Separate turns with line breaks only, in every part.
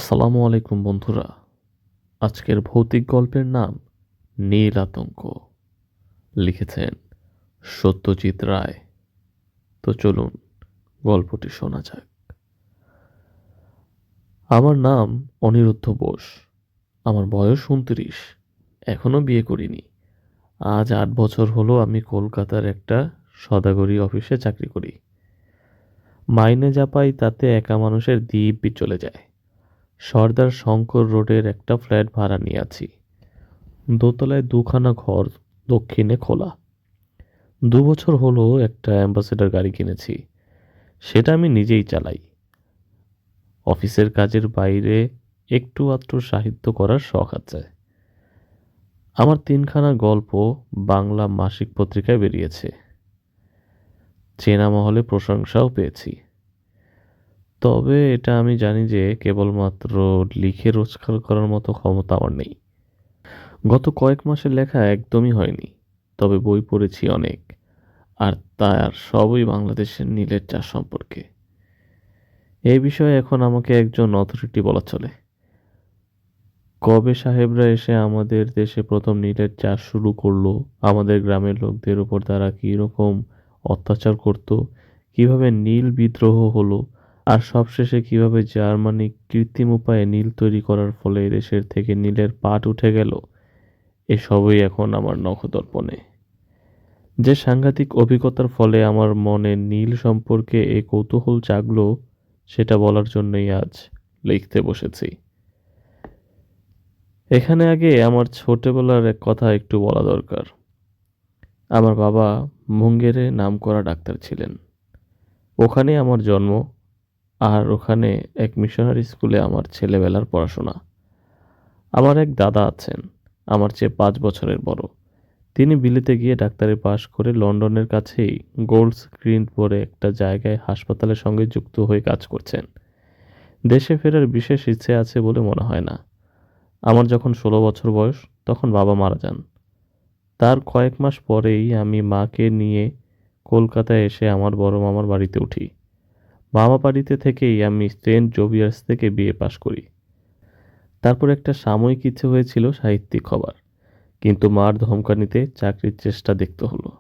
আসসালামু আলাইকুম বন্ধুরা। আজকের ভৌতিক গল্পের নাম নীল আতঙ্ক। লিখেছেন সত্যজিৎ রায়। তো চলুন গল্পটি শোনা যাক। আমার নাম অনিরুদ্ধ বোস। আমার বয়স 29। এখনো বিয়ে করিনি। আজ 8 বছর হলো আমি কলকাতার একটা সদাগরি অফিসে চাকরি করি। মাইনে যা পাই তাতে একা মানুষের দিব্যি চলে যায়। সর্দার শঙ্কর রোডের একটা ফ্ল্যাট ভাড়া নিয়ে আছি। দোতলায় দুখানা ঘর, দক্ষিণে খোলা। 2 বছর হলো একটা অ্যাম্বাসেডর গাড়ি কিনেছি। সেটা আমি নিজেই চালাই। অফিসের কাজের বাইরে একটু আধটু সাহিত্য করার শখ আছে। আমার 3খানা গল্প বাংলা মাসিক পত্রিকায় বেরিয়েছে। চেনা মহলে প্রশংসাও পেয়েছি। তবে এটা আমি জানি যে কেবলমাত্র লিখে রোজগার করার মতো ক্ষমতা আমার নেই। গত কয়েক মাসের লেখা একদমই হয়নি। তবে বই পড়েছি অনেক। আর তার সবই বাংলাদেশের নীলের চাষ সম্পর্কে। এই বিষয়ে এখন আমাকে একজন অথরিটি বলা চলে। কবে সাহেবরা এসে আমাদের দেশে প্রথম নীলের চাষ শুরু করলো, আমাদের গ্রামের লোকদের উপর তারা কী রকম অত্যাচার করত, কিভাবে নীল বিদ্রোহ হলো, আর সবশেষে কিভাবে জার্মানি কৃত্রিম উপায়ে নীল তৈরি করার ফলে দেশের থেকে নীলের পাট উঠে গেল, এসবই এখন আমার নখদর্পণে। যে সাংঘাতিক অভিজ্ঞতার ফলে আমার মনে নীল সম্পর্কে এই কৌতূহল জাগলো, সেটা বলার জন্যই আজ লিখতে বসেছি। এখানে আগে আমার ছোটবেলার এক কথা একটু বলা দরকার। আমার বাবা মুঙ্গেরে নামকরা ডাক্তার ছিলেন। ওখানে আমার জন্ম, আর ওখানে এক মিশনারি স্কুলে আমার ছেলেবেলার পড়াশোনা। আমার এক দাদা আছেন, আমার চেয়ে 5 বছরের বড়। তিনি বিলেতে গিয়ে ডাক্তারি পাশ করে লন্ডনের কাছেই গোল্ডস গ্রিন বলে একটা জায়গায় হাসপাতালের সঙ্গে যুক্ত হয়ে কাজ করছেন। দেশে ফেরার বিশেষ ইচ্ছে আছে বলে মনে হয় না। আমার যখন 16 বছর বয়স, তখন বাবা মারা যান। তার কয়েক মাস পরেই আমি মাকে নিয়ে কলকাতায় এসে আমার বড় মামার বাড়িতে উঠি। মামা বাড়িতে থেকেই আমি সেন্ট জোভিয়ার্স থেকে বিএ পাশ করি। তারপর একটা সাময়িক ইচ্ছে হয়েছিল সাহিত্যিক হবার, কিন্তু মার ধমকানিতে চাকরির চেষ্টা দেখতে হলো।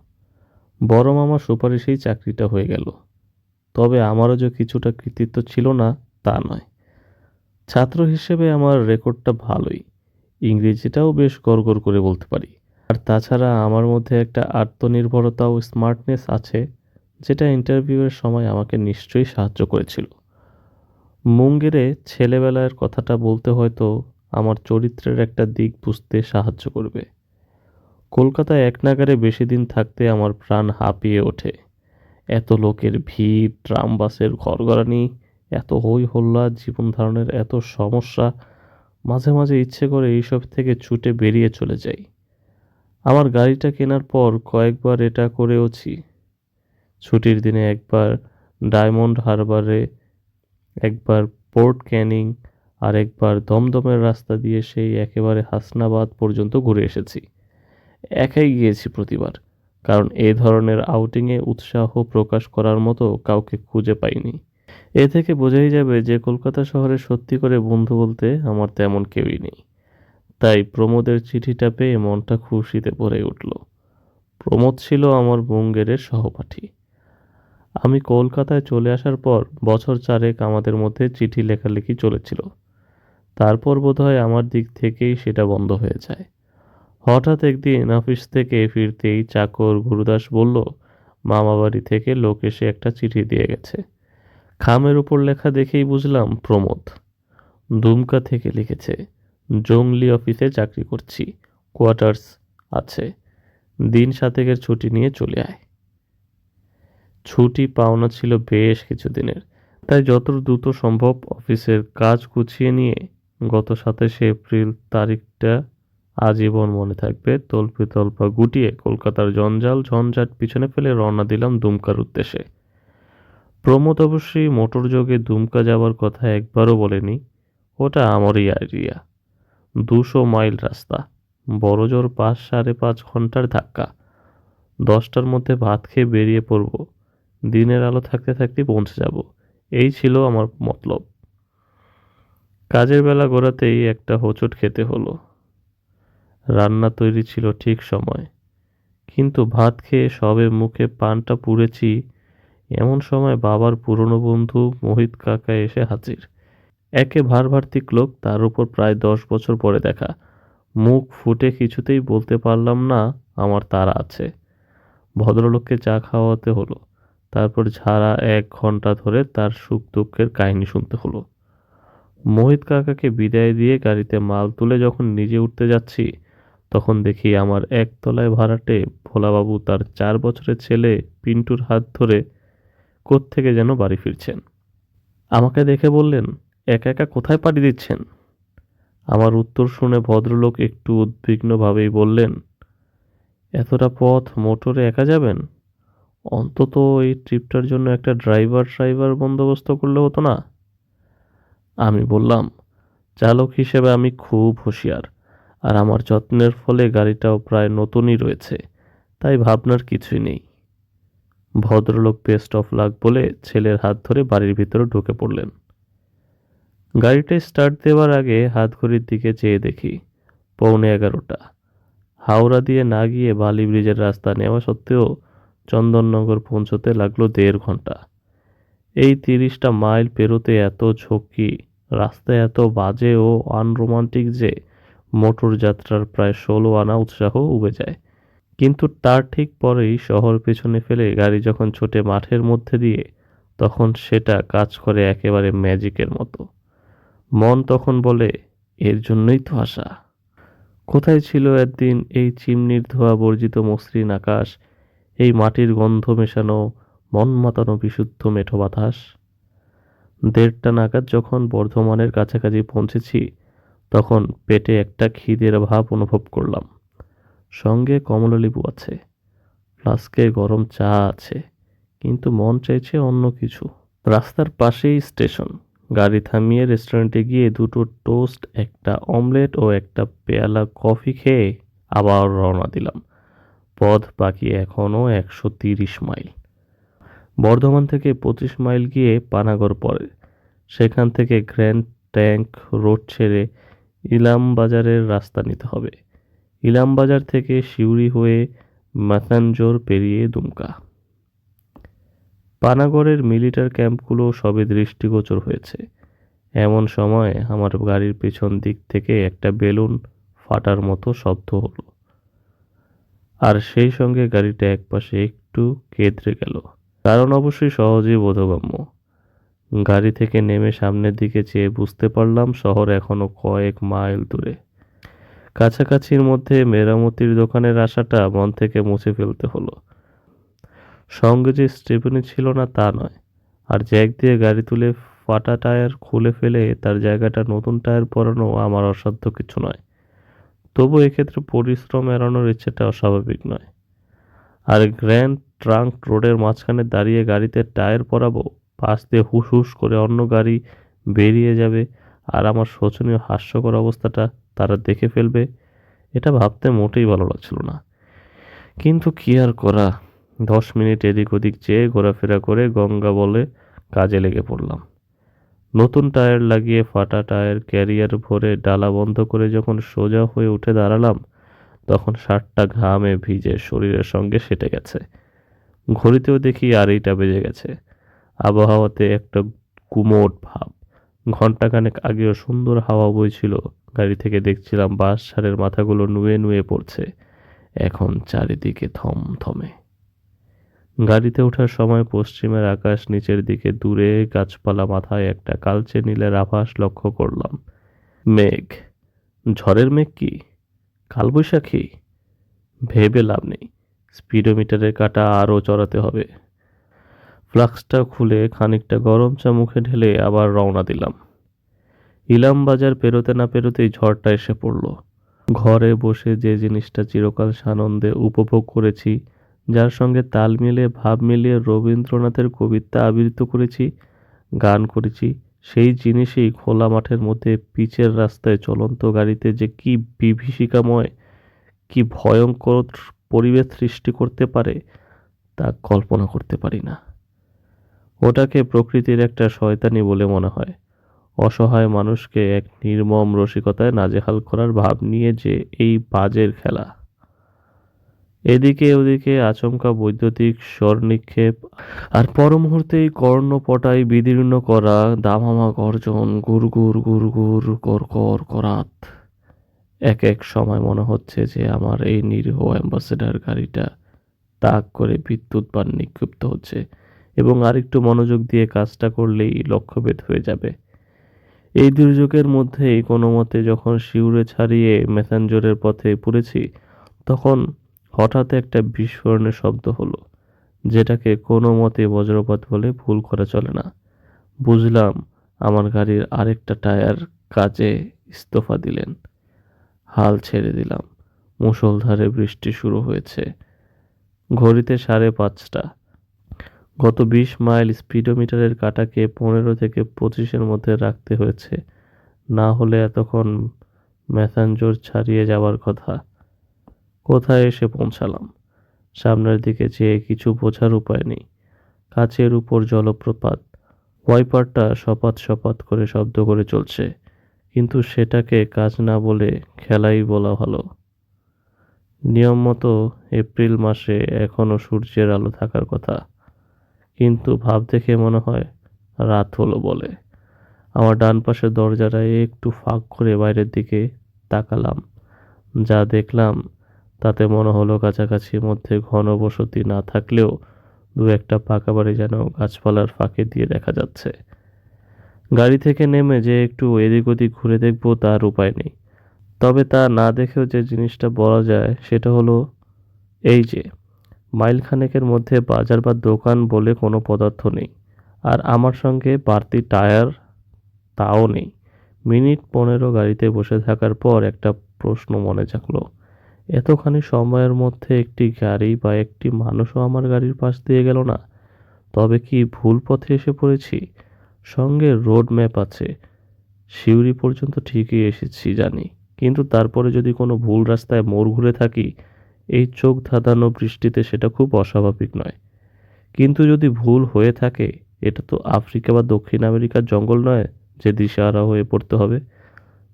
বড় মামার সুপারিশেই চাকরিটা হয়ে গেল। তবে আমারও যে কিছুটা কৃতিত্ব ছিল না তা নয়। ছাত্র হিসেবে আমার রেকর্ডটা ভালোই। ইংরেজিটাও বেশ গড়গড় করে বলতে পারি। আর তাছাড়া আমার মধ্যে একটা আত্মনির্ভরতা ও স্মার্টনেস আছে, যেটা ইন্টারভিউয়ের সময় আমাকে নিশ্চয়ই সাহায্য করেছিল। মুঙ্গেরে ছেলেবেলার কথাটা বলতে হয়তো আমার চরিত্রের একটা দিক বুঝতে সাহায্য করবে। কলকাতায় একনাগাড়ে বেশি দিন থাকতে আমার প্রাণ হাঁপিয়ে ওঠে। এত লোকের ভিড়, ট্রাম বাসের ঘরঘরানি, এত হই হল্লা, জীবন ধারণের এত সমস্যা। মাঝে মাঝে ইচ্ছে করে এইসব থেকে ছুটে বেরিয়ে চলে যাই। আমার গাড়িটা কেনার পর কয়েকবার এটা করেওছি। ছুটির দিনে একবার ডায়মন্ড হারবারে, একবার পোর্ট ক্যানিং, আর একবার দমদমের রাস্তা দিয়ে সেই একেবারে হাসনাবাদ পর্যন্ত ঘুরে এসেছি। একাই গিয়েছি প্রতিবার, কারণ এই ধরনের আউটিংয়ে উৎসাহ প্রকাশ করার মতো কাউকে খুঁজে পাইনি। এ থেকে বোঝাই যাবে যে কলকাতা শহরে সত্যি করে বন্ধু বলতে আমার তেমন কেউই নেই। তাই প্রমোদের চিঠিটা পেয়ে মনটা খুশিতে ভরে উঠল। প্রমোদ ছিল আমার মুঙ্গেরের সহপাঠী। আমি কলকাতায় চলে আসার পর বছর চারেক আমাদের মধ্যে চিঠি লেখালেখি চলেছিল। তারপর বোধহয় আমার দিক থেকেই সেটা বন্ধ হয়ে যায়। হঠাৎ একদিন অফিস থেকে ফিরতেই চাকর গুরুদাস বলল, মামাবাড়ি থেকে লোক এসে একটা চিঠি দিয়ে গেছে। খামের উপর লেখা দেখেই বুঝলাম প্রমোদ। দুমকা থেকে লিখেছে, জংলি অফিসে চাকরি করছি, কোয়ার্টার্স আছে, দিন 7 ছুটি নিয়ে চলে আয়। ছুটি পাওনা ছিল বেশ কিছুদিনের, তাই যত দ্রুত সম্ভব অফিসের কাজ গুছিয়ে নিয়ে গত 27 এপ্রিল তারিখটা আজীবন মনে থাকবে, তল্পি তল্পা গুটিয়ে কলকাতার জঞ্জাল ঝঞ্ঝাট পিছনে ফেলে রওনা দিলাম দুমকার উদ্দেশ্যে। প্রমোদ অবশ্যই মোটরযোগে দুমকা যাওয়ার কথা একবারও বলেনি। ওটা আমারই আইডিয়া। 200 মাইল রাস্তা, বড়জোর 5-5.5 ঘন্টার ধাক্কা। 10টার মধ্যে ভাত খেয়ে বেরিয়ে পড়ব, দিনের আলো থাকতে থাকতেই পৌঁছে যাব। এই ছিল আমার মতলব। কাজের বেলা গড়াতেই একটা হোঁচট খেতে হলো। রান্না তৈরি ছিল ঠিক সময়, কিন্তু ভাত খেয়ে সবে মুখে পানটা পুড়েছি, এমন সময় বাবার পুরনো বন্ধু মোহিত কাকা এসে হাজির। একে ভার্বাতিক লোক, তার উপর প্রায় 10 বছর পরে দেখা। মুখ ফুটে কিছুতেই বলতে পারলাম না আমার তাড়া আছে। ভদ্রলোককে চা খাওয়াতে হলো, তারপর ঝাড়া 1 ঘন্টা ধরে তার সুখ দুঃখের কাহিনী শুনতে হলো। মোহিত কাকাকে বিদায় দিয়ে গাড়িতে মাল তুলে যখন নিজে উঠতে যাচ্ছি, তখন দেখি আমার একতলায় ভাড়াটে ভোলাবাবু তার 4 বছরের ছেলে পিন্টুর হাত ধরে কোত্থেকে যেন বাড়ি ফিরছেন। আমাকে দেখে বললেন, একা একা কোথায় পাড়ি দিচ্ছেন? আমার উত্তর শুনে ভদ্রলোক একটু উদ্বিগ্নভাবেই বললেন, এতটা পথ মোটরে একা যাবেন? অন্তত এই ট্রিপটার জন্য একটা ড্রাইভার বন্দোবস্ত করলে হতো না? আমি বললাম, চালক হিসেবে আমি খুব হুঁশিয়ার, আর আমার যত্নের ফলে গাড়িটাও প্রায় নতুনই রয়েছে, তাই ভাবনার কিছুই নেই। ভদ্রলোক বেস্ট অফ লাক বলে ছেলের হাত ধরে বাড়ির ভিতরে ঢুকে পড়লেন। গাড়িটা স্টার্ট দেওয়ার আগে হাতঘড়ির দিকে চেয়ে দেখি 11:15। হাওড়া দিয়ে না গিয়ে বালি ব্রিজের রাস্তা নেওয়া সত্ত্বেও চন্দননগর পৌঁছতে লাগলো 1.5 ঘন্টা। এই 30টা মাইল পেরোতে এত ঝক্কি, রাস্তায় এত বাজে ও আনরোমান্টিক যে মোটর যাত্রার প্রায় 16 আনা উৎসাহ উবে যায়। কিন্তু তার ঠিক পরেই শহর পেছনে ফেলে গাড়ি যখন ছোটে মাঠের মধ্যে দিয়ে, তখন সেটা কাজ করে একেবারে ম্যাজিকের মতো। মন তখন বলে, এর জন্যই তো আসা। কোথায় ছিল একদিন এই চিমনির ধোঁয়া বর্জিত মসৃণ আকাশ, এই মাটির গন্ধ মেশানো মন মাতানো বিশুদ্ধ মেঠো বাতাস? 1:30 নাগাদ যখন বর্ধমানের কাছাকাছি পৌঁছেছি, তখন পেটে একটা খিদের ভাব অনুভব করলাম। সঙ্গে কমলালেবু আছে, ফ্লাস্কে গরম চা আছে, কিন্তু মন চাইছে অন্য কিছু। রাস্তার পাশেই স্টেশন। গাড়ি থামিয়ে রেস্টুরেন্টে গিয়ে 2টো টোস্ট, একটা অমলেট ও একটা পেয়ালা কফি খেয়ে আবার রওনা দিলাম। পথ বাকি এখনো 130 মাইল। বর্ধমান থেকে 25 মাইল গিয়ে পানাগড় পড়ে। সেখান থেকে গ্র্যান্ড ট্যাঙ্ক রোড ছেড়ে ইলামবাজারের রাস্তা নিতে হবে। ইলামবাজার থেকে সিউড়ি হয়ে মাথানজোর পেরিয়ে দুমকা। পানাগড়ের মিলিটার ক্যাম্পগুলো সবে দৃষ্টিগোচর হয়েছে। এমন সময় আমার গাড়ির পেছন দিক থেকে একটা বেলুন ফাটার মতো শব্দ হলো, আর সেই সঙ্গে গাড়িটা একপাশে একটু কেঁদড়ে গেল। কারণ অবশ্যই সহজেই বোধগম্য। গাড়ি থেকে নেমে সামনের দিকে চেয়ে বুঝতে পারলাম শহর এখনো কয়েক মাইল দূরে। কাছাকাছির মধ্যে মেরামতির দোকানের আশাটা মন থেকে মুছে ফেলতে হলো। সঙ্গে যে স্টেপনি ছিল না তা নয়, আর জ্যাক দিয়ে গাড়ি তুলে ফাটা টায়ার খুলে ফেলে তার জায়গাটা নতুন টায়ার পরানো আমার অসাধ্য কিছু নয়। তবু এক্ষেত্রে পরিশ্রম এড়ানোর ইচ্ছেটা অস্বাভাবিক নয়। আর গ্র্যান্ড ট্রাঙ্ক রোডের মাঝখানে দাঁড়িয়ে গাড়িতে টায়ার পরাবো, পাশ দিয়ে হুস হুস করে অন্য গাড়ি বেরিয়ে যাবে, আর আমার শোচনীয় হাস্যকর অবস্থাটা তারা দেখে ফেলবে, এটা ভাবতে মোটেই ভালো লাগছিল না। কিন্তু কি আর করা, 10 মিনিট এদিক ওদিক চেয়ে ঘোরাফেরা করে গঙ্গা বলে কাজে লেগে পড়লাম। নতুন টায়ার লাগিয়ে ফাটা টায়ার ক্যারিয়ার ভরে ডালা বন্ধ করে যখন সোজা হয়ে উঠে দাঁড়ালাম, তখন শার্টটা ঘামে ভিজে শরীরের সঙ্গে সেটে গেছে। ঘড়িতেও দেখি আড়াইটা বেজে গেছে। আবহাওয়াতে একটা গুমোট ভাব। ঘণ্টাখানেক আগেও সুন্দর হাওয়া বইছিল। গাড়ি থেকে দেখছিলাম বাঁশঝাড়ের মাথাগুলো নুয়ে নুয়ে পড়ছে। এখন চারিদিকে থমথমে। গাড়িতে ওঠার সময় পশ্চিমের আকাশ, নিচের দিকে দূরে গাছপালা, মাথায় একটা কালচে নীলের আভাস লক্ষ্য করলাম। মেঘ। ঝড়ের মেঘ কি কালবৈশাখী? ভেবে লাভ নেই, স্পিডোমিটারের কাঁটা আরও চড়াতে হবে। ফ্লাস্কটা খুলে খানিকটা গরম চা মুখে ঢেলে আবার রওনা দিলাম। ইলামবাজার পেরোতে না পেরোতেই ঝড়টা এসে পড়ল। ঘরে বসে যে জিনিসটা চিরকাল সানন্দে উপভোগ করেছি, যার সঙ্গে তাল মিলিয়ে ভাব মিলিয়ে রবীন্দ্রনাথের কবিতা আবৃত্তি করেছি, গান করেছি, সেই জিনিসই খোলা মাঠের মধ্যে পিচের রাস্তায় চলন্ত গাড়িতে যে কি বিভীষিকাময়, কি ভয়ঙ্কর পরিবেশ সৃষ্টি করতে পারে তা কল্পনা করতে পারি না। ওটাকে প্রকৃতির একটা শয়তানি বলে মনে হয়। অসহায় মানুষকে এক নির্মম রসিকতায় নাজেহাল করার ভাব নিয়ে যে এই বাজের খেলা। এদিকে ওদিকে আচমকা বৈদ্যুতিক স্বরনিক্ষেপ, আর পর মুহূর্তেই কর্ণপটায় বিদীর্ণ করা দামামা গর্জন, গুড়গুড় গুড়গুড় কর করাত। এক এক সময় মনে হচ্ছে যে আমার এই নিরীহ অ্যাম্বাসেডর গাড়িটা তাক করে বিদ্যুৎ বাণ নিক্ষিপ্ত হচ্ছে, এবং আরেকটু মনোযোগ দিয়ে কাজটা করলেই লক্ষ্যভেদ হয়ে যাবে। এই দুর্যোগের মধ্যেই কোনোমতে যখন শিউরে ছাড়িয়ে মেসেঞ্জরের পথে পড়েছি, তখন হঠাৎ একটা বিস্ফোরণের শব্দ হলো, যেটাকে কোনো মতে বজ্রপাত বলে ভুল করা চলে না। বুঝলাম আমার গাড়ির আরেকটা টায়ার কাজে ইস্তফা দিলেন। হাল ছেড়ে দিলাম। মুষলধারে বৃষ্টি শুরু হয়েছে। ঘড়িতে 5:30। গত 20 মাইল স্পিডোমিটারের কাঁটাকে 15 থেকে 25-এর মধ্যে রাখতে হয়েছে, না হলে এতক্ষণ ম্যাসাঞ্জোর ছাড়িয়ে যাওয়ার কথা। কোথায় এসে পৌঁছালাম? সামনের দিকে চেয়ে কিছু বোঝার উপায় নেই। কাছের উপর জলপ্রপাত, ওয়াইপারটা সপাত সপাত করে শব্দ করে চলছে, কিন্তু সেটাকে কাজ না বলে খেলাই বলা ভালো। নিয়ম মতো এপ্রিল মাসে এখনো সূর্যের আলো থাকার কথা, কিন্তু ভাব দেখে মনে হয় রাত হলো বলে। আমার ডান পাশের দরজাটা একটু ফাঁক করে বাইরের দিকে তাকালাম। যা দেখলাম তাতে মনে হলো কাছাকাছির মধ্যে ঘন বসতি না থাকলেও দু একটা পাকা বাড়ি যেন গাছপালার ফাঁকে দিয়ে দেখা যাচ্ছে। গাড়ি থেকে নেমে যে একটু এদিক ওদিক ঘুরে দেখবো তার উপায় নেই। তবে তা না দেখেও যে জিনিসটা বলা যায় সেটা হলো এই যে, মাইলখানেকের মধ্যে বাজার বা দোকান বলে কোনো পদার্থ নেই, আর আমার সঙ্গে বাড়তি টায়ার তাও নেই। মিনিট 15 গাড়িতে বসে থাকার পর একটা প্রশ্ন মনে জাগলো, এতখানি সময়ের মধ্যে একটি গাড়ি বা একটি মানুষও আমার গাড়ির পাশ দিয়ে গেল না। তবে কি ভুল পথে এসে পড়েছি? সঙ্গে রোড ম্যাপ আছে, সিউড়ি পর্যন্ত ঠিকই এসেছি জানি, কিন্তু তারপরে যদি কোনো ভুল রাস্তায় মোড় ঘুরে থাকি, এই চোখ ধাঁধানো বৃষ্টিতে সেটা খুব অস্বাভাবিক নয়। কিন্তু যদি ভুল হয়ে থাকে, এটা তো আফ্রিকা বা দক্ষিণ আমেরিকার জঙ্গল নয় যে দিশেহারা হয়ে পড়তে হবে।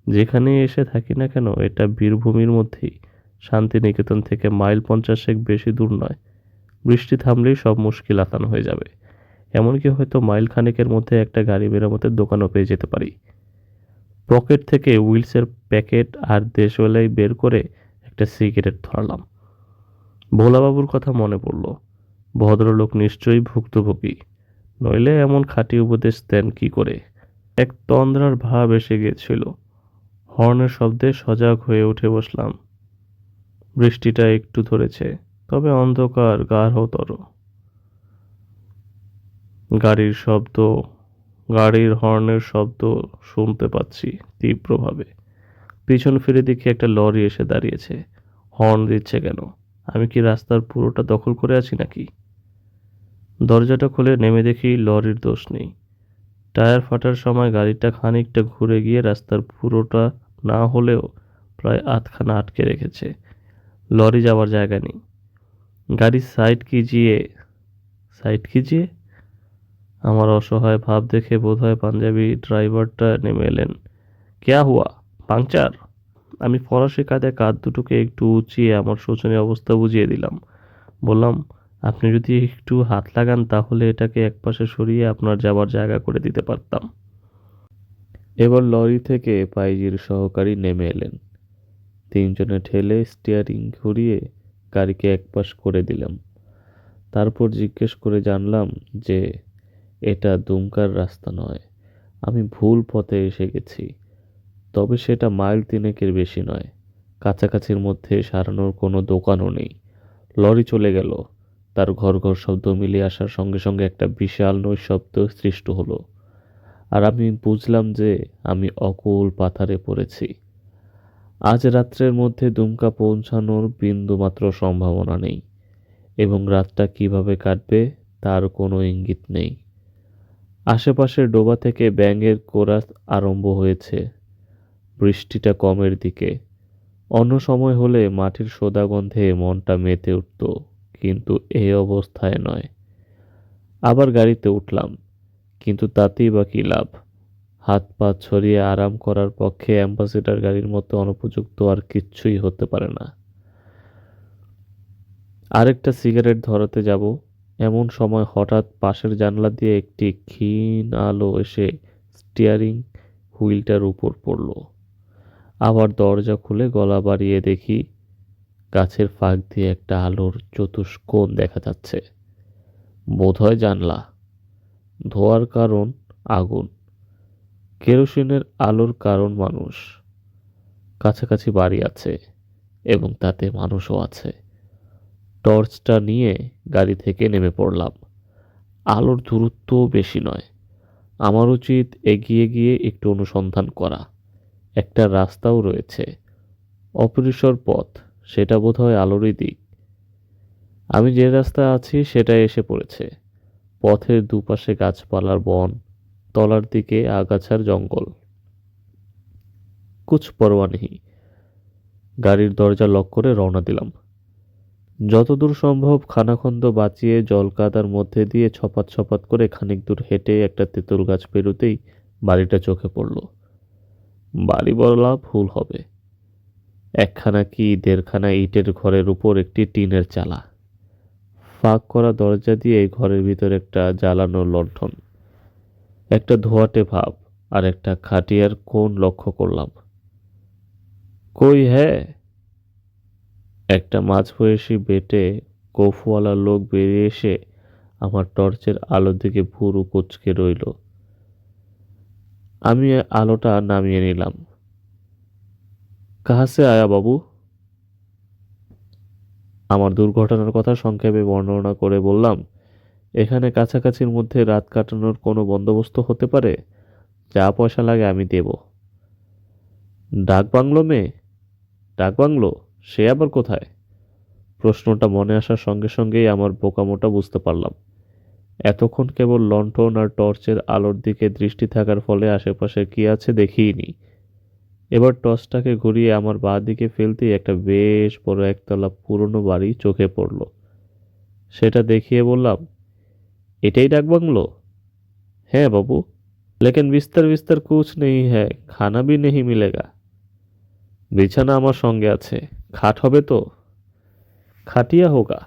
যেখানেই এসে থাকি না কেন, এটা বীরভূমির মধ্যেই, শান্তিনিকেতন থেকে মাইল 50 বেশি দূর নয়। বৃষ্টি থামলেই সব মুশকিল আসান হয়ে যাবে। এমনকি হয়তো মাইল খানেকের মধ্যে একটা গাড়ি মেরামতের দোকানও পেয়ে যেতে পারি। পকেট থেকে হুইলসের প্যাকেট আর দেশওয়ালাই বের করে একটা সিগারেট ধরালাম। ভোলাবাবুর কথা মনে পড়ল। ভদ্রলোক নিশ্চয়ই ভুক্তভোগী, নইলে এমন খাঁটি উপদেশ দেন কি করে। এক তন্দ্রার ভাব এসে গিয়েছিল। হর্নের শব্দে সজাগ হয়ে উঠে বসলাম। বৃষ্টিটা একটু ধরেছে, তবে অন্ধকার গাঢ়তর। গাড়ির শব্দ, গাড়ির হর্নের শব্দ শুনতে পাচ্ছি তীব্রভাবে। পিছন ফিরে দেখি একটা লরি এসে দাঁড়িয়েছে। হর্ন দিচ্ছে কেন? আমি কি রাস্তার পুরোটা দখল করে আছি নাকি? দরজাটা খুলে নেমে দেখি লরির দোষ নেই। টায়ার ফাটার সময় গাড়িটা খানিকটা ঘুরে গিয়ে রাস্তার পুরোটা না হলেও প্রায় আধখানা আটকে রেখেছে। লরি যাওয়ার জায়গা নেই। গাড়ি সাইড খিজিয়ে আমার অসহায় ভাব দেখে বোধহয় পাঞ্জাবি ড্রাইভারটা নেমে এলেন। ক্যা হুয়া, পাংচার? আমি ফরাসি কাঁধে কাঁধ দুটোকে একটু উঁচিয়ে আমার শোচনীয় অবস্থা বুঝিয়ে দিলাম। বললাম, আপনি যদি একটু হাত লাগান তাহলে এটাকে একপাশে সরিয়ে আপনার যাবার জায়গা করে দিতে পারতাম। এবার লরি থেকে পাইজির সহকারী নেমে এলেন। তিনজনে ঠেলে স্টিয়ারিং ঘুরিয়ে গাড়িকে একপাশ করে দিলাম। তারপর জিজ্ঞেস করে জানলাম যে এটা দুমকার রাস্তা নয়, আমি ভুল পথে এসে গেছি। তবে সেটা মাইল 3-এর বেশি নয়। কাছাকাছির মধ্যে সারানোর কোনো দোকানও নেই। লরি চলে গেল। তার ঘর ঘর শব্দ মিলিয়ে আসার সঙ্গে সঙ্গে একটা বিশাল নৈশব্দ সৃষ্ট হলো, আর আমি বুঝলাম যে আমি অকুল পাথারে পড়েছি। আজ রাত্রের মধ্যে দুমকা পৌঁছানোর বিন্দুমাত্র সম্ভাবনা নেই, এবং রাতটা কিভাবে কাটবে তার কোনো ইঙ্গিত নেই। আশেপাশের ডোবা থেকে ব্যাঙের কোরাস আরম্ভ হয়েছে। বৃষ্টিটা কমের দিকে। অন্য সময় হলে মাটির সোঁদা গন্ধে মনটা মেতে উঠত, কিন্তু এই অবস্থায় নয়। আবার গাড়িতে উঠলাম, কিন্তু তাতেই বা কি লাভ? হাত পা ছড়িয়ে আরাম করার পক্ষে অ্যাম্বাসেডর গাড়ির মতো অনুপযুক্ত আর কিচ্ছুই হতে পারে না। আরেকটা সিগারেট ধরাতে যাব, এমন সময় হঠাৎ পাশের জানলা দিয়ে একটি ক্ষীণ আলো এসে স্টিয়ারিং হুইলটার উপর পড়ল। আবার দরজা খুলে গলা বাড়িয়ে দেখি গাছের ফাঁক দিয়ে একটা আলোর চতুষ্কোণ দেখা যাচ্ছে। বোধহয় জানলা। ধোঁয়ার কারণ আগুন, কেরোসিনের আলোর কারণ মানুষ। কাছাকাছি বাড়ি আছে এবং তাতে মানুষও আছে। টর্চটা নিয়ে গাড়ি থেকে নেমে পড়লাম। আলোর দূরত্বও বেশি নয়। আমার উচিত এগিয়ে গিয়ে একটু অনুসন্ধান করা। একটা রাস্তাও রয়েছে, অপরিসর পথ, সেটা বোধহয় আলোরই দিক। আমি যে রাস্তায় আছি সেটাই এসে পড়েছে। পথের দুপাশে গাছপালার বন, তলার দিকে আগাছার জঙ্গল। কুছ পরোয়া নেই। গাড়ির দরজা লক করে রওনা দিলাম। যতদূর সম্ভব খানাখন্দ বাঁচিয়ে জলকাদার মধ্যে দিয়ে ছপাত ছপাত করে খানিক দূর হেঁটে একটা তেঁতুল গাছ পেরোতেই বাড়িটা চোখে পড়ল। বাড়ি বলা ভুল হবে, একখানা কি দেড়খানা ইটের ঘরের উপর একটি টিনের চালা। ফাঁক করা দরজা দিয়ে ঘরের ভিতর একটা জ্বালানো লণ্ঠন, একটা ধোঁয়াটে ভাব, আর একটা খাটিয়ার কোণ লক্ষ্য করলাম। কই হ্যাঁ? একটা মাঝবয়সী বেটে গোঁফওয়ালা লোক বেরিয়ে এসে আমার টর্চের আলোর দিকে ভুরু কুঁচকে রইল। আমি আলোটা নামিয়ে নিলাম। কাহা সে আয়া বাবু? আমার দুর্ঘটনার কথা সংক্ষেপে বর্ণনা করে বললাম, এখানে কাছাকাছির মধ্যে রাত কাটানোর কোনো বন্দোবস্ত হতে পারে? যা পয়সা লাগে আমি দেব। ডাকবাংলো মেয়ে? ডাকবাংলো? সে আবার কোথায়? প্রশ্নটা মনে আসার সঙ্গে সঙ্গেই আমার বোকামোটা বুঝতে পারলাম। এতক্ষণ কেবল লণ্ঠন আর টর্চের আলোর দিকে দৃষ্টি থাকার ফলে আশেপাশে কি আছে দেখিনি। এবার টর্চটাকে ঘুরিয়ে আমার বাঁ দিকে ফেলতেই একটা বেশ বড় একতলা পুরনো বাড়ি চোখে পড়ল। সেটা দেখিয়ে বললাম, এটাই ডাকবাংলো? হ্যাঁ বাবু, লেকিন বিস্তার বিস্তার কুছ নেই হ্যাঁ, খানা ভি নেই মিলেগা। বিছানা আমার সঙ্গে আছে। খাট হবে তো? খাটিয়া হোগা।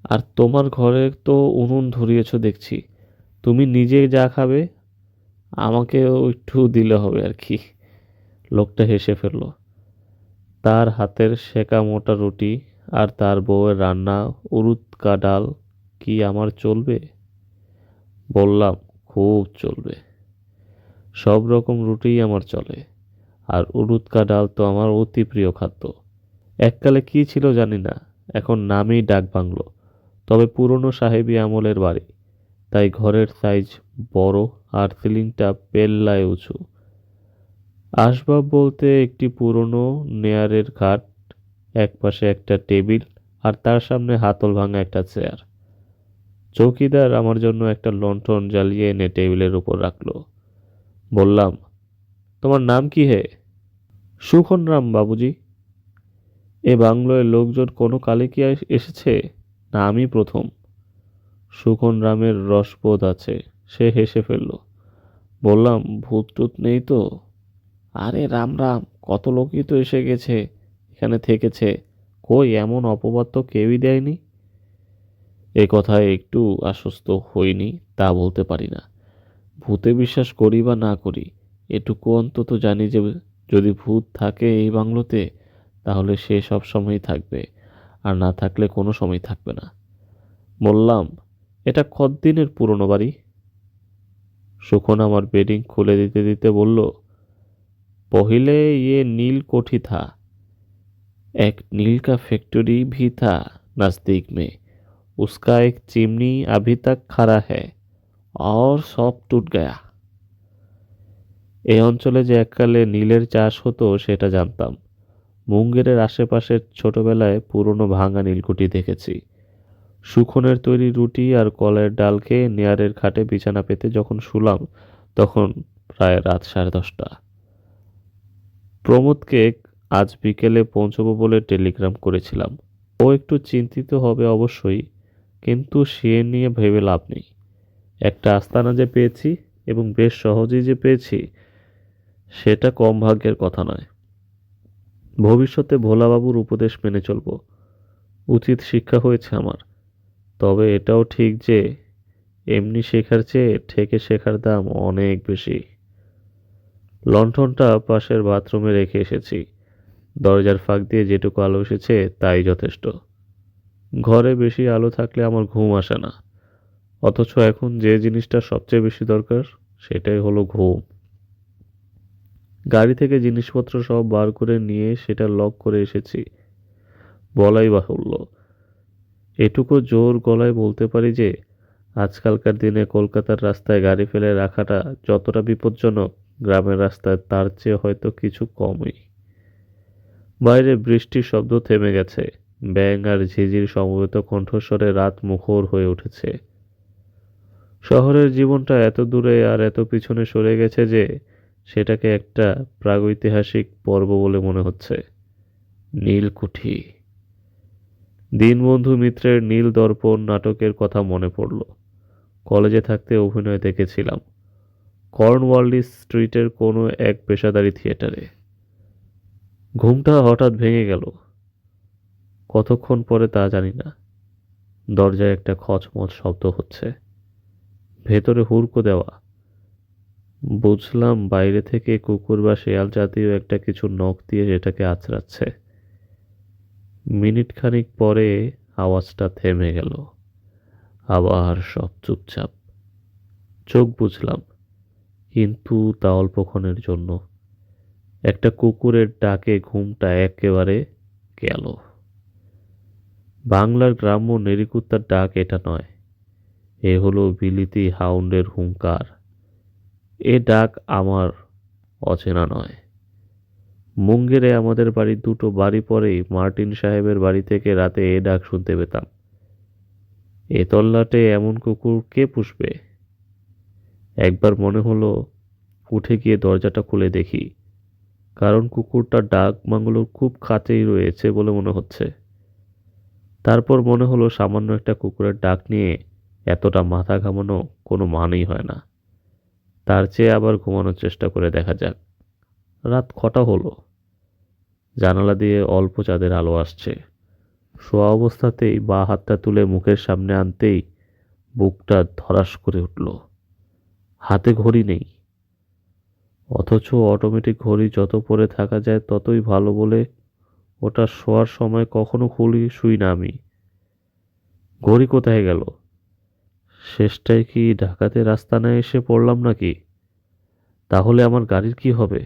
আর তোমার ঘরে তো উনুন ধরিয়েছ দেখছি, তুমি নিজে যা খাবে আমাকেও একটু দিলে হবে আর কি। লোকটা হেসে ফেলল। তার হাতের সেকা মোটা রুটি আর তার বউয়ের রান্না উড়দ কা ডাল কি আমার চলবে? বললাম, খুব চলবে। সব রকম রুটিই আমার চলে, আর উড়দ কা ডাল তো আমার অতি প্রিয় খাদ্য। এককালে কি ছিল জানি না, এখন নামেই ডাকবাংলো, তবে পুরনো সাহেবী আমলের বাড়ি, তাই ঘরের সাইজ বড় আর সিলিংটা পেল্লায় উঁচু। আসবাব বলতে একটি পুরনো নেয়ারের খাট, একপাশে একটা টেবিল, আর তার সামনে হাতল ভাঙা একটা চেয়ার। চৌকিদার আমার জন্য একটা লণ্ঠন জ্বালিয়ে এনে টেবিলের উপর রাখলো। বললাম, তোমার নাম কি হে? সুখন রাম বাবুজি। এ বাংলোয় লোকজন কোনো কালে কি এসেছে, না আমি প্রথম? সুখন রামের রসবোধ আছে, সে হেসে ফেলল। বললাম, ভূত টুত নেই তো? আরে রাম রাম, কত লোকই তো এসে গেছে, এখানে থেকেছে, কই এমন অপবাদ তো কেউই দেয়নি। এ কথায় একটু আশ্বস্ত হইনি তা বলতে পারি না। ভূতে বিশ্বাস করি বা না করি, এটুকু অন্তত জানি যে যদি ভূত থাকে এই বাংলোতে তাহলে সে সব সময়ই থাকবে, আর না থাকলে কোনো সময় থাকবে না। বললাম, এটা কতদিনের পুরনো বাড়ি? সুখন আমার বেডিং খুলে দিতে দিতে বলল, पहले ये नील कोठी था, एक नील का फैक्ट्री भी था नजदीक में, उसका एक चिमनी अभी तक खड़ा है और सब टूट गया। এই অঞ্চলে যে এককালে নীলের চাষ হতো সেটা জানতাম। মুঙ্গেরের আশেপাশের ছোটবেলায় পুরনো ভাঙা নীলকুঠি দেখেছি। সুখনের তৈরি রুটি আর কলের ডাল খেয়ে নেয়ারের খাটে বিছানা পেতে যখন শুলাম তখন প্রায় রাত 10:30। প্রমোদকে আজ বিকেলে পৌঁছবো বলে টেলিগ্রাম করেছিলাম। ও একটু চিন্তিত হবে অবশ্যই, কিন্তু সে নিয়ে ভেবে লাভ নেই। একটা আস্তানা যে পেয়েছি এবং বেশ সহজেই যে পেয়েছি সেটা কম ভাগ্যের কথা নয়। ভবিষ্যতে ভোলাবাবুর উপদেশ মেনে চলব। উচিত শিক্ষা হয়েছে আমার। তবে এটাও ঠিক যে এমনি শেখার চেয়ে ঠেকে শেখার দাম অনেক বেশি। লণ্ঠনটা পাশের বাথরুমে রেখে এসেছি। দরজার ফাঁক দিয়ে যেটুকু আলো এসেছে তাই যথেষ্ট। ঘরে বেশি আলো থাকলে আমার ঘুম আসে না। অথচ এখন যে জিনিসটা সবচেয়ে বেশি দরকার সেটাই হলো ঘুম। গাড়ি থেকে জিনিসপত্র সব বার করে নিয়ে সেটা লক করে এসেছি। বলাই বাহুল্য, এটুকু জোর গলায় বলতে পারি যে আজকালকার দিনে কলকাতার রাস্তায় গাড়ি ফেলে রাখাটা যতটা বিপজ্জনক, গ্রামের রাস্তায় তার চেয়ে হয়তো কিছু কমই। বাইরে বৃষ্টির শব্দ থেমে গেছে। ব্যাঙ আর ঝিঝির সমবেত কণ্ঠস্বরে রাত মুখর হয়ে উঠেছে। শহরের জীবনটা এত দূরে আর এত পিছনে সরে গেছে যে সেটাকে একটা প্রাগৈতিহাসিক পর্ব বলে মনে হচ্ছে। নীলকুঠি। দীনবন্ধু মিত্রের নীল দর্পণ নাটকের কথা মনে পড়ল। কলেজে থাকতে অভিনয় দেখেছিলাম কর্নওয়ালিস স্ট্রিটের কোনো এক পেশাদারি থিয়েটারে। ঘুমটা হঠাৎ ভেঙে গেল। কতক্ষণ পরে তা জানি না। দরজায় একটা খচমচ শব্দ হচ্ছে। ভেতরে হুড়কো দেওয়া। বুঝলাম বাইরে থেকে কুকুর বা শেয়াল জাতীয় একটা কিছু নখ দিয়ে সেটাকে আঁচড়াচ্ছে। মিনিট খানিক পরে আওয়াজটা থেমে গেল। আবার সব চুপচাপ। চোখ বুঝলাম, কিন্তু তা অল্পক্ষণের জন্য। একটা কুকুরের ডাকে ঘুমটা একেবারে গেল। বাংলার গ্রাম্য নেড়িকুত্তার ডাক এটা নয়। এ হলো বিলিতি হাউন্ডের হুংকার। এ ডাক আমার অচেনা নয়। মুঙ্গেরে আমাদের বাড়ির দুটো বাড়ি পরেই মার্টিন সাহেবের বাড়ি থেকে রাতে এ ডাক শুনতে পেতাম। এ তল্লাটে এমন কুকুর কে পুষবে? একবার মনে হলো উঠে গিয়ে দরজাটা খুলে দেখি, কারণ কুকুরটার ডাক বাংলোর খুব কাছেই রয়েছে বলে মনে হচ্ছে। তারপর মনে হলো সামান্য একটা কুকুরের ডাক নিয়ে এতটা মাথা ঘামানো কোনো মানেই হয় না। তার চেয়ে আবার ঘুমানোর চেষ্টা করে দেখা যাক। রাত কটা হলো? জানালা দিয়ে অল্প চাঁদের আলো আসছে। শোয়া অবস্থাতেই বাঁ হাতটা তুলে মুখের সামনে আনতেই বুকটা ধড়াস করে উঠল। হাতে ঘড়ি নেই, অথচ অটোমেটিক ঘড়ি যত পরে থাকা যায় ততই ভালো বলে ওটা শোয়ার সময় কখনো শুই না আমি। ঘড়ি কোথায় গেল? শেষটায় কি ঢাকাতে রাস্তানায় এসে পড়লাম নাকি? তাহলে আমার গাড়ির কি হবে?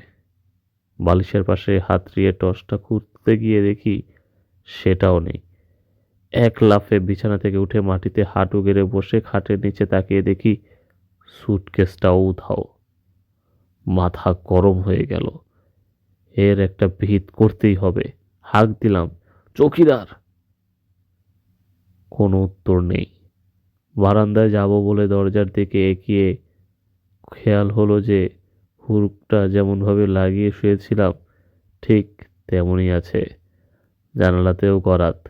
বালিশের পাশে হাত রিয়ে টর্চটা খুঁজতে গিয়ে দেখি সেটাও নেই। এক লাফে বিছানা থেকে উঠে মাটিতে হাঁটু গেড়ে বসে খাটের নিচে তাকিয়ে দেখি সুটকেসটাও উধাও। মাথা গরম হয়ে গেল। এর একটা ভিত করতেই হবে। হাঁক দিলাম, চৌকিদার! কোনো উত্তর নেই। বারান্দায় যাব বলে দরজার দিকে এগিয়ে খেয়াল হলো যে হুকটা যেমনভাবে লাগিয়ে শুয়েছিলাম ঠিক তেমনই আছে। জানালাতেও করাত।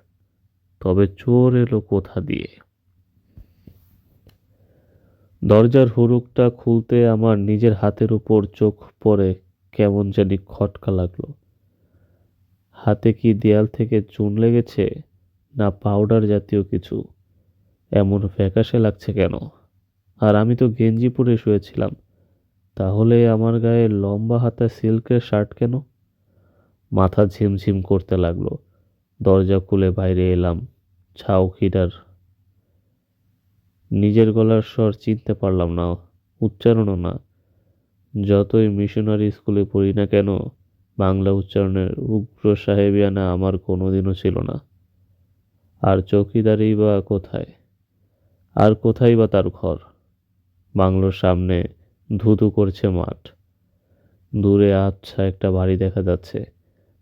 তবে চোর এলো কোথা দিয়ে? দরজার হুড়ুকটা খুলতে আমার নিজের হাতের উপর চোখ পড়ে কেমন জানি খটকা লাগলো। হাতে কি দেয়াল থেকে চুন লেগেছে, না পাউডার জাতীয় কিছু? এমন ফ্যাকাশে লাগছে কেন? আর আমি তো গেঞ্জি পরে শুয়েছিলাম। তাহলে আমার গায়ে লম্বা হাতা সিল্কের শার্ট কেন? মাথা ঝিমঝিম করতে লাগলো। দরজা খুলে বাইরে এলাম। ছাউখিটার নিজের গলার স্বর চিনতে পারলাম না, উচ্চারণও না। যতই মিশনারি স্কুলে পড়ি না কেন, বাংলা উচ্চারণের উগ্র সাহেবিয়ানা আমার কোনোদিনও ছিল না। আর চৌকিদারই বা কোথায়? আর কোথায় বা তার ঘর? বাংলোর সামনে ধুধু করছে মাঠ। দূরে আচ্ছা একটা বাড়ি দেখা যাচ্ছে।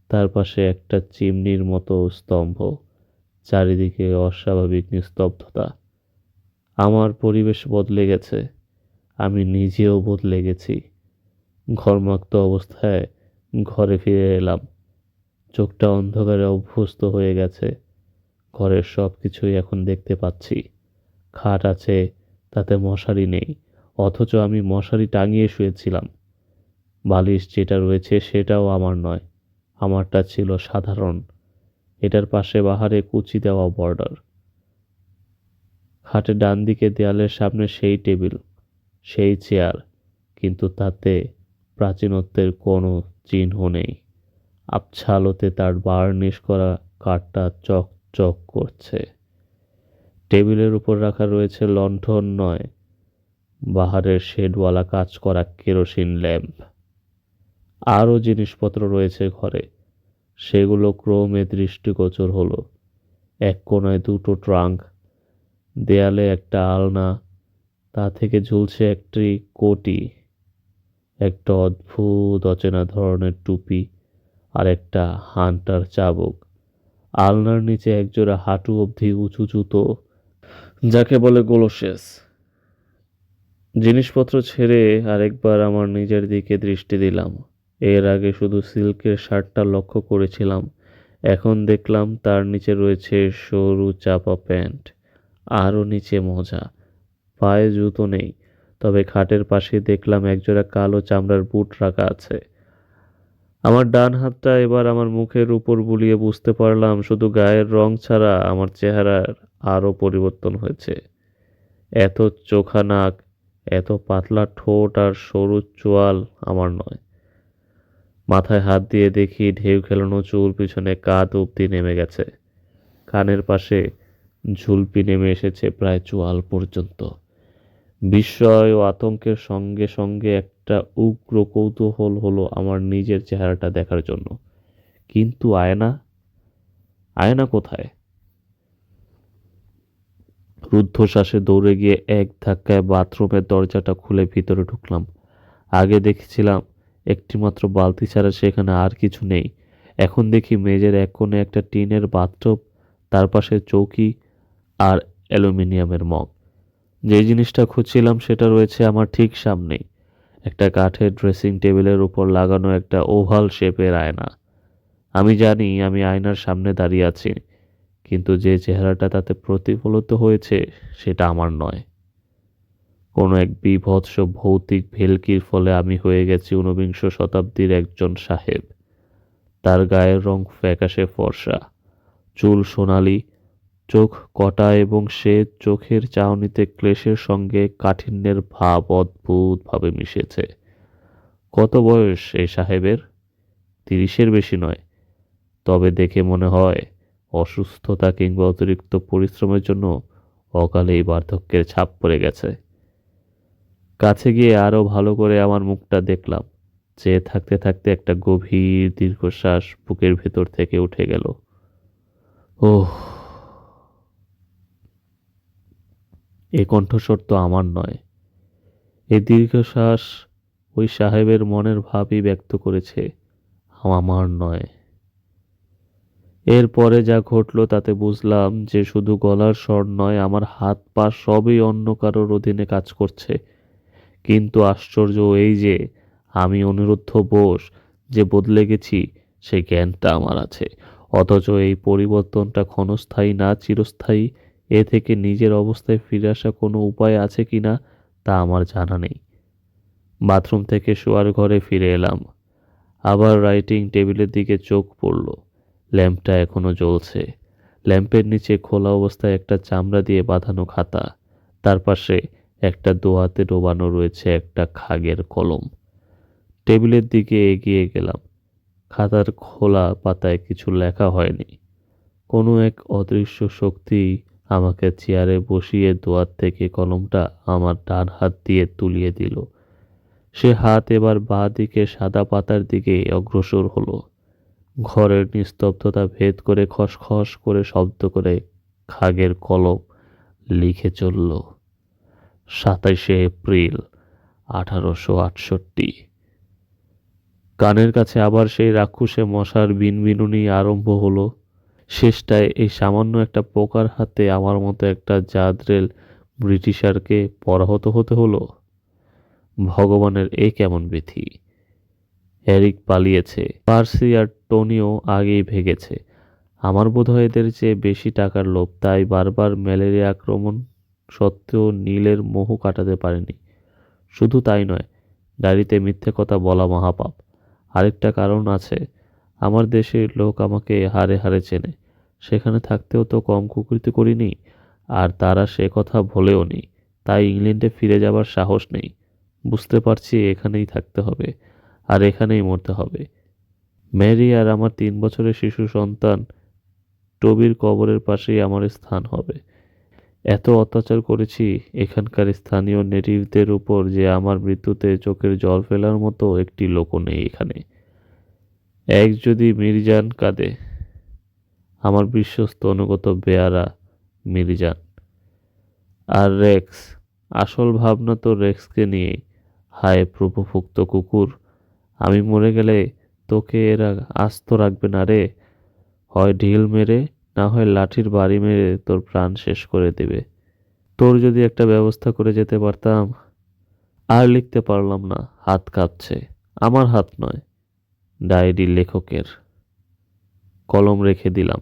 তার পাশে একটা চিমনির মতো স্তম্ভ। চারিদিকে অস্বাভাবিক নিস্তব্ধতা। আমার পরিবেশ বদলে গেছে। আমি নিজেও বদলে গেছি। ঘর্মাক্ত অবস্থায় ঘরে ফিরে এলাম। চোখটা অন্ধকারে অভ্যস্ত হয়ে গেছে। ঘরের সব কিছুই এখন দেখতে পাচ্ছি। খাট আছে, তাতে মশারি নেই।
অথচ আমি মশারি টাঙিয়ে শুয়েছিলাম। বালিশ যেটা রয়েছে সেটাও আমার নয়, আমারটা ছিল সাধারণ। এটার পাশে বাহারে কুচি দেওয়া বর্ডার। খাটের ডান দিকে দেয়ালের সামনে সেই টেবিল, সেই চেয়ার, কিন্তু তাতে প্রাচীনত্বের কোনো চিহ্ন নেই। আবছা আলোতে তার বার্নিশ করা কাঠটা চকচক করছে। টেবিলের উপর রাখা রয়েছে লণ্ঠন নয়, বাহারের শেডওয়ালা কাজ করা কেরোসিন ল্যাম্প। আরও জিনিসপত্র রয়েছে ঘরে, সেগুলো ক্রমে দৃষ্টিগোচর হলো। এক কোণায় দুটো ট্রাঙ্ক, দেয়ালে একটা আলনা, তা থেকে ঝুলছে একটি কোটি, একটা অদ্ভুত অচেনা ধরনের টুপি, আর একটা হান্টার চাবুক। আলনার নিচে একজোড়া হাঁটু অবধি উঁচু জুতো, যাকে বলে গোলোশেস। জিনিসপত্র ছেড়ে আরেকবার আমার নিজের দিকে দৃষ্টি দিলাম। এর আগে শুধু সিল্কের শার্টটা লক্ষ্য করেছিলাম, এখন দেখলাম তার নিচে রয়েছে সরু চাপা প্যান্ট, আরও নিচে মোজা। পায়ে জুতো নেই, তবে খাটের পাশে দেখলাম একজোড়া কালো চামড়ার বুট রাখা আছে। আমার ডান হাতটা এবার আমার মুখের উপর বুলিয়ে বুঝতে পারলাম শুধু গায়ের রং ছাড়া আমার চেহারার আরও পরিবর্তন হয়েছে। এত চোখা নাক, এত পাতলা ঠোঁট আর সরু চোয়াল আমার নয়। মাথায় হাত দিয়ে দেখি ঢেউ খেলানো চুল পিছনে কাঁধ অবধি নেমে গেছে। কানের পাশে ঝুলপি নেমে এসেছে প্রায় চোয়াল পর্যন্ত। বিস্ময় ও আতঙ্কের সঙ্গে সঙ্গে একটা উগ্র কৌতূহল হলো আমার নিজের চেহারাটা দেখার জন্য। কিন্তু আয়না, আয়না কোথায়? রুদ্ধশ্বাসে দৌড়ে গিয়ে এক ধাক্কায় বাথরুমের দরজাটা খুলে ভিতরে ঢুকলাম। আগে দেখেছিলাম একটিমাত্র বালতি ছাড়া সেখানে আর কিছু নেই। এখন দেখি মেঝের এক কোণে একটা টিনের বাথটব, তার পাশে চৌকি আর অ্যালুমিনিয়ামের মগ। যে জিনিসটা খুঁজছিলাম সেটা রয়েছে আমার ঠিক সামনেই, একটা কাঠের ড্রেসিং টেবিলের উপর লাগানো একটা ওভাল শেপের আয়না। আমি জানি আমি আয়নার সামনে দাঁড়িয়ে আছি, কিন্তু যে চেহারাটা তাতে প্রতিফলিত হয়েছে সেটা আমার নয়। কোনো এক বীভৎস ভৌতিক ভেলকির ফলে আমি হয়ে গেছি ঊনবিংশ শতাব্দীর একজন সাহেব। তার গায়ের রং ফ্যাকাশে ফর্সা, চুল সোনালি, চোখ কটা, এবং সে চোখের চাহনিতে ক্লেশের সঙ্গে কাঠিন্যের ভাব অদ্ভুতভাবে মিশেছে। কত বয়স এই সাহেবের? 30-এর বেশি নয়, তবে দেখে মনে হয় অসুস্থতা কিংবা অতিরিক্ত পরিশ্রমের জন্য অকালেই বার্ধক্যের ছাপ পড়ে গেছে। কাছে গিয়ে আরো ভালো করে আমার মুখটা দেখলাম। চেয়ে থাকতে থাকতে একটা গভীর দীর্ঘশ্বাস বুকের ভেতর থেকে উঠে গেল। ওহ, এই কণ্ঠস্বর তো আমার নয়। এই দীর্ঘশ্বাস ওই সাহেবের মনের ভাবই ব্যক্ত করেছে, আমার নয়। এরপরে যা ঘটলো তাতে বুঝলাম যে শুধু গলার স্বর নয়, আমার হাত পা সবই অন্য কারোর অধীনে কাজ করছে। কিন্তু আশ্চর্য এই যে আমি অনিরুদ্ধ বোস যে বদলে গেছি সেই জ্ঞানটা আমার আছে। অথচ এই পরিবর্তনটা ক্ষণস্থায়ী না চিরস্থায়ী, এ থেকে নিজের অবস্থায় ফিরে আসা কোনো উপায় আছে কিনা তা আমার জানা নেই। বাথরুম থেকে শোয়ার ঘরে ফিরে এলাম। আবার রাইটিং টেবিলের দিকে চোখ পড়ল। ল্যাম্পটা এখনো জ্বলছে। ল্যাম্পের নিচে খোলা অবস্থায় একটা চামড়া দিয়ে বাঁধানো খাতা, তার পাশে একটা দোয়াতে ডোবানো রয়েছে একটা খাগের কলম। টেবিলের দিকে এগিয়ে গেলাম। খাতার খোলা পাতায় কিছু লেখা হয়নি। কোনো এক অদৃশ্য শক্তি আমাকে চেয়ারে বসিয়ে দোয়াত থেকে কলমটা আমার ডান হাত দিয়ে তুলিয়ে দিল। সে হাত এবার বাঁ দিকে সাদা পাতার দিকে অগ্রসর হলো। ঘরের নিস্তব্ধতা ভেদ করে খসখস করে শব্দ করে খাগের কলম লিখে চলল, 27শে এপ্রিল 1868। কানের কাছে আবার সেই রাক্ষসে মশার বিনবিনুনি আরম্ভ হলো। শেষটায় এই সামান্য একটা পোকার হাতে আমার মতো একটা জাদরেল ব্রিটিশারকে পরাহত হতে হলো। ভগবানের এ কেমন বিধি! এরিক পালিয়েছে, পার্সি আর টনিও আগেই ভেগেছে। আমার বোধহয় এদের চেয়ে বেশি টাকার লোভ, তাই বারবার ম্যালেরিয়া আক্রমণ সত্ত্বেও নীলের মোহ কাটাতে পারেনি। শুধু তাই নয়, ডায়েরিতে মিথ্যে কথা বলা মহাপাপ। আরেকটা কারণ আছে, আমার দেশের লোক আমাকে হাড়ে হাড়ে চেনে। সেখানে থাকতেও তো কম কুকৃতি করিনি, আর তারা সে কথা ভোলেও নি। তাই ইংল্যান্ডে ফিরে যাবার সাহস নেই। বুঝতে পারছি এখানেই থাকতে হবে, আর এখানেই মরতে হবে। ম্যারি আর আমার 3 বছরের শিশু সন্তান টবির কবরের পাশেই আমার স্থান হবে। এত অত্যাচার করেছি এখানকার স্থানীয় নেটিভদের উপর যে আমার মৃত্যুতে চোখের জল ফেলার মতো একটি লোকও নেই এখানে। এক যদি মির্জান কাঁদে, আমার বিশ্বস্ত অনুগত বেয়ারা মির্জান। আর রেক্স, আসল ভাবনা তো রেক্সকে নিয়ে। হায় প্রভুভুক্ত কুকুর, আমি মরে গেলে তোকে এরা আস্ত রাখবে না রে। হয় ঢিল মেরে, না হয় লাঠির বাড়ি মেরে তোর প্রাণ শেষ করে দেবে। তোর যদি একটা ব্যবস্থা করে যেতে পারতাম। আর লিখতে পারলাম না, হাত কাঁপছে। আমার হাত নয়, ডায়েরি লেখকের। কলম রেখে দিলাম।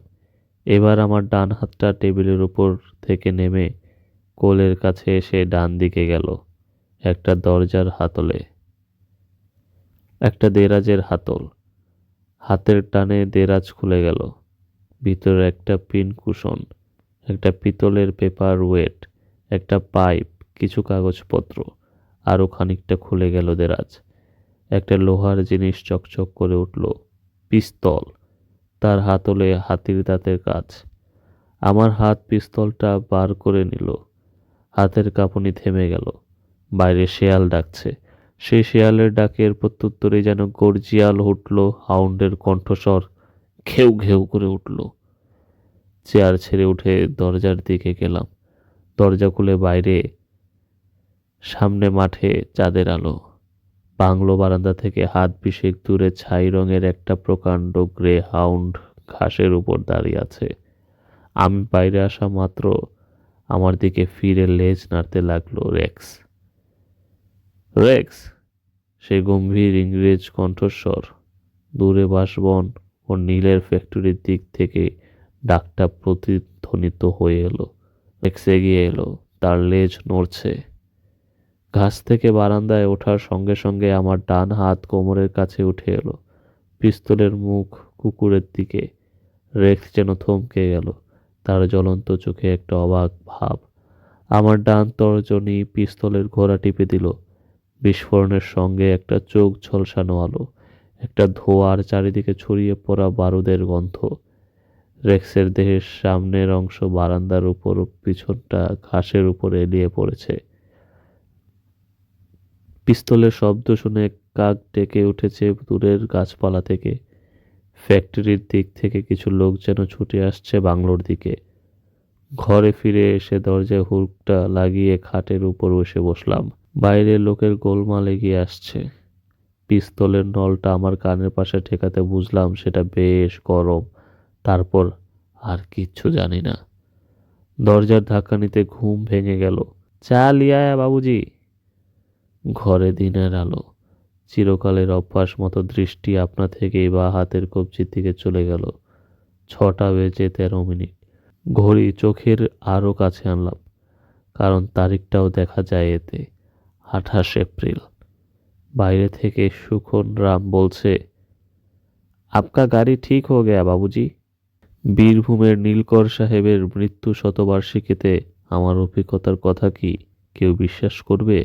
এবার আমার ডান হাতটা টেবিলের উপর থেকে নেমে কোলের কাছে এসে ডান দিকে গেল। একটা দরজার হাতলে, একটা দেরাজের হাতল। হাতের টানে দেরাজ খুলে গেল। ভিতরে একটা পিন কুশন, একটা পিতলের পেপার ওয়েট, একটা পাইপ, কিছু কাগজপত্র। আরও খানিকটা খুলে গেল দেরাজ। একটা লোহার জিনিস চকচক করে উঠল। পিস্তল। তার হাতলে হাতির দাঁতের কাজ। আমার হাত পিস্তলটা বার করে নিল। হাতের কাঁপুনি থেমে গেল। বাইরে শেয়াল ডাকছে। সেই শেয়ালের ডাকের প্রত্যুত্তরে যেন গর্জিয়াল উঠল হাউন্ডের কণ্ঠস্বর। ঘেউ ঘেউ করে উঠল। চেয়ার ছেড়ে উঠে দরজার দিকে গেলাম। দরজা খুলে বাইরে, সামনে মাঠে চাঁদের আলো। বাংলো বারান্দা থেকে হাত বিশেক দূরে ছাই রঙের একটা প্রকাণ্ড গ্রে হাউন্ড ঘাসের উপর দাঁড়িয়ে আছে। আমি বাইরে আসা মাত্র আমার দিকে ফিরে লেজ নাড়তে লাগলো রেক্স। রেক্স, সে গম্ভীর ইংরেজ কণ্ঠস্বর। দূরে বাঁশবন ও নীলের ফ্যাক্টরির দিক থেকে ডাকটা প্রতিধ্বনিত হয়ে এলো। রেক্স এগিয়ে এলো, তার লেজ নড়ছে। ঘাস থেকে বারান্দায় ওঠার সঙ্গে সঙ্গে আমার ডান হাত কোমরের কাছে উঠে এলো, পিস্তলের মুখ কুকুরের দিকে। রেক্স যেন থমকে গেল, তার জ্বলন্ত চোখে একটা অবাক ভাব। আমার ডান তর্জনী পিস্তলের ঘোড়া টিপে দিল। বিস্ফোরণের সঙ্গে একটা চোখ ঝলসানো আলো, একটা ধোঁয়ার চারিদিকে ছড়িয়ে পড়া বারুদের গন্ধ। রেক্সের দেহের সামনের অংশ বারান্দার উপর, পিছনটা ঘাসের উপর এলিয়ে পড়েছে। পিস্তলের শব্দ শুনে কাক ডেকে উঠেছে দূরের গাছপালা থেকে। ফ্যাক্টরির দিক থেকে কিছু লোক যেন ছুটে আসছে বাংলোর দিকে। ঘরে ফিরে এসে দরজায় হুকটা লাগিয়ে খাটের উপর বসে বসলাম। বাইরে লোকের গোলমাল এগিয়ে আসছে। পিস্তলের নলটা আমার কানের পাশে ঠেকাতে বুঝলাম সেটা বেশ গরম। তারপর আর কিচ্ছু জানি না। দরজার ধাক্কানিতে ঘুম ভেঙে গেল। চা লিয়ে আয়া বাবুজি। ঘরে দিনের আলো। চিরকালের অভ্যাস মতো দৃষ্টি আপনা থেকেই বা হাতের কবজির দিকে চলে গেল। 6:13। ঘড়ি চোখের আরো কাছে আনলাম, কারণ তারিখটাও দেখা যায় এতে, 28 এপ্রিল। বাইরে থেকে সুখন রাম বলছে, আপকা গাড়ি ঠিক হো গেয়া বাবুজি। বীরভূমের নীলকর সাহেবের মৃত্যু শতবার্ষিকীতে আমার অভিজ্ঞতার কথা কি কেউ বিশ্বাস করবে?